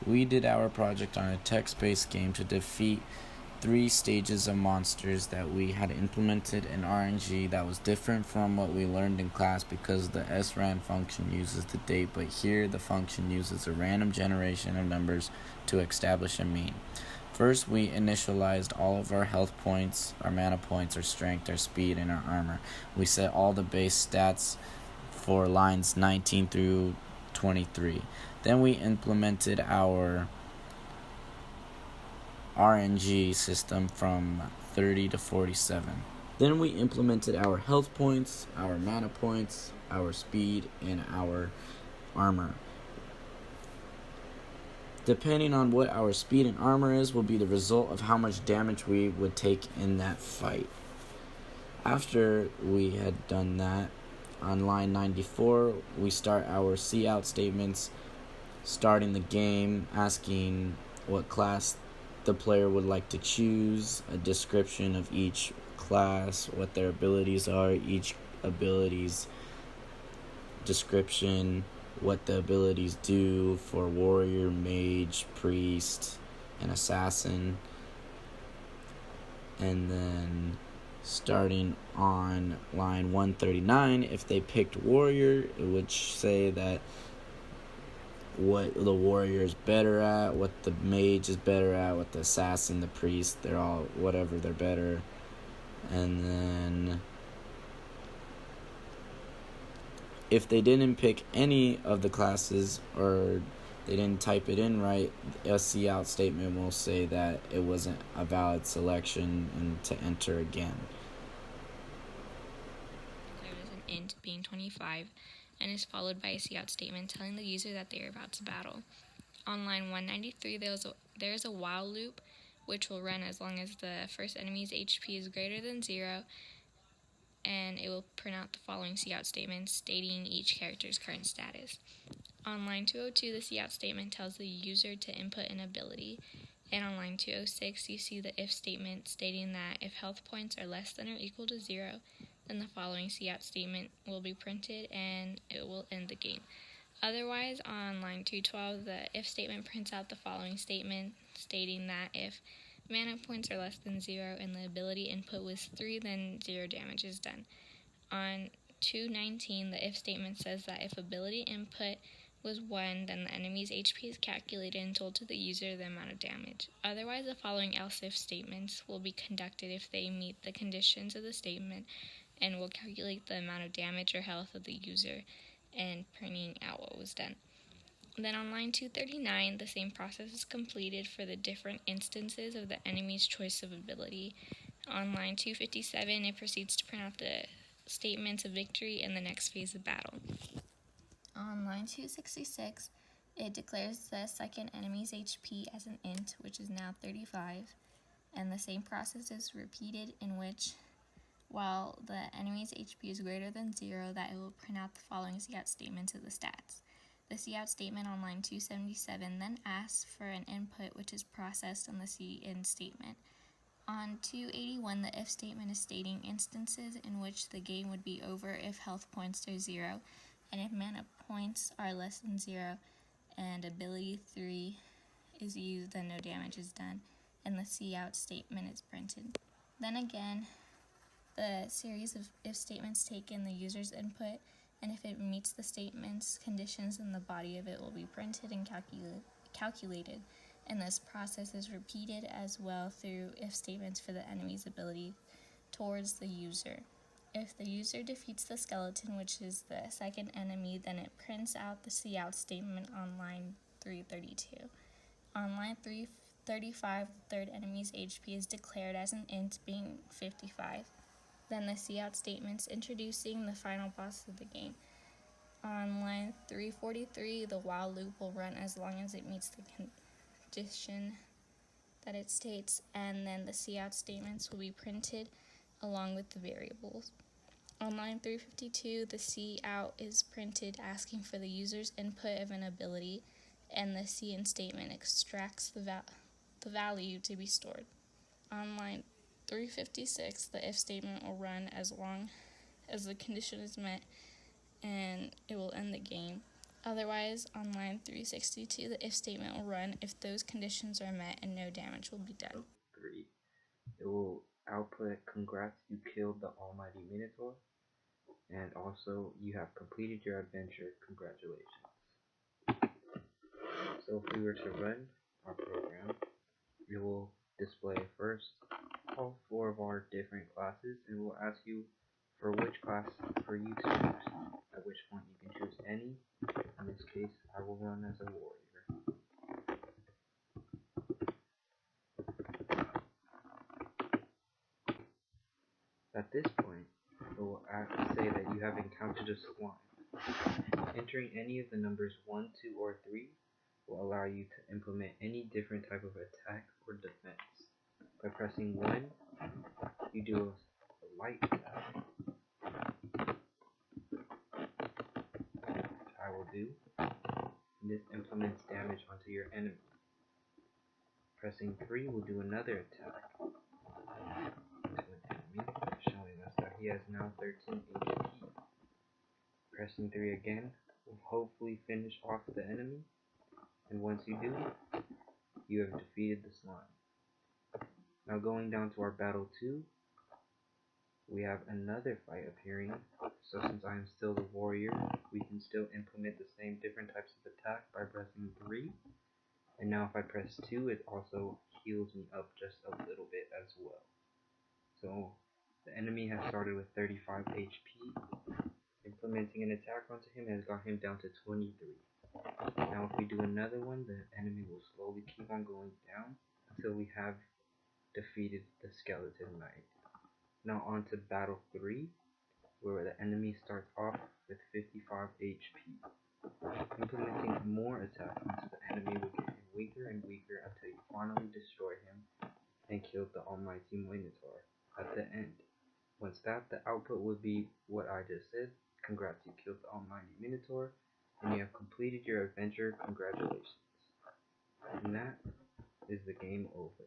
We did our project on a text-based game to defeat 3 stages of monsters that we had implemented in RNG that was different from what we learned in class because the sran function uses the date, but here the function uses a random generation of numbers to establish a mean. First, we initialized all of our health points, our mana points, our strength, our speed, and our armor. We set all the base stats for lines 19 through 23. Then we implemented our RNG system from 30 to 47. Then we implemented our health points, our mana points, our speed, and our armor. Depending on what our speed and armor is will be the result of how much damage we would take in that fight. After we had done that, on line 94, we start our cout statements, starting the game, asking what class the player would like to choose, a description of each class, what their abilities are, each ability's description, what the abilities do for warrior, mage, priest, and assassin. And then starting on line 139, if they picked warrior, it would say that what the warrior is better at, what the mage is better at, what the assassin, the priest, they're all whatever they're better. And then if they didn't pick any of the classes or they didn't type it in right, a cout statement will say that it wasn't a valid selection and to enter again. Declared as an int being 25 and is followed by a cout statement telling the user that they are about to battle. On line 193, there is a while loop which will run as long as the first enemy's HP is greater than 0, and it will print out the following cout statement stating each character's current status. On line 202, the cout statement tells the user to input an ability, and on line 206, you see the if statement stating that if health points are less than or equal to 0, then the following cout statement will be printed and it will end the game. Otherwise, on line 212, the if statement prints out the following statement stating that if mana points are less than 0 and the ability input was 3, then 0 damage is done. On 219, the if statement says that if ability input was 1, then the enemy's HP is calculated and told to the user the amount of damage. Otherwise, the following else-if statements will be conducted if they meet the conditions of the statement and will calculate the amount of damage or health of the user and printing out what was done. Then on line 239, the same process is completed for the different instances of the enemy's choice of ability. On line 257, it proceeds to print out the statements of victory in the next phase of battle. On line 266, it declares the second enemy's HP as an int, which is now 35, and the same process is repeated in which, while the enemy's HP is greater than 0, that it will print out the following cout statements of the stats. The cout statement on line 277 then asks for an input which is processed on the cin statement. On 281, the if statement is stating instances in which the game would be over if health points are 0, and if mana points are less than 0, and ability 3 is used, then no damage is done, and the cout statement is printed. Then again, the series of if statements take in the user's input, and if it meets the statement's conditions, then the body of it will be printed and calculated, and this process is repeated as well through if statements for the enemy's ability towards the user. If the user defeats the skeleton, which is the second enemy, then it prints out the cout statement on line 332. On line 335, the third enemy's HP is declared as an int being 55. Then the cout statements introducing the final boss of the game. On line 343, the while loop will run as long as it meets the condition that it states, and then the cout statements will be printed along with the variables. On line 352, the cout is printed asking for the user's input of an ability, and the cin statement extracts the value to be stored. On line 356, the if statement will run as long as the condition is met, and it will end the game. Otherwise, on line 362, the if statement will run if those conditions are met and no damage will be done. 3. It will output congrats, you killed the almighty Minotaur, and also you have completed your adventure, congratulations. So if we were to run our program, it will display first all 4 of our different classes, and we'll ask you for which class for you to choose, at which point you can choose any. In this case, I will run as a warrior. At this point, it will say that you have encountered a slime. Entering any of the numbers 1, 2, or 3 will allow you to implement any different type of attack or defense. By pressing 1, you do a light attack, which I will do. And this implements damage onto your enemy. Pressing 3 will do another attack to an enemy, showing us that he has now 13 HP. Pressing 3 again will hopefully finish off the enemy, and once you do, you have defeated the slime. Now going down to our battle 2, we have another fight appearing, so since I am still the warrior, we can still implement the same different types of attack by pressing 3, and now if I press 2, it also heals me up just a little bit as well. So the enemy has started with 35 HP, implementing an attack onto him has got him down to 23. Now if we do another one, the enemy will slowly keep on going down until we have defeated the skeleton knight. Now on to battle 3, where the enemy starts off with 55 HP. Implementing more attacks onto the enemy will get him weaker and weaker until you finally destroy him and kill the almighty Minotaur at the end. Once that, the output would be what I just said. Congrats, you killed the almighty Minotaur, and you have completed your adventure, congratulations. And that is the game over.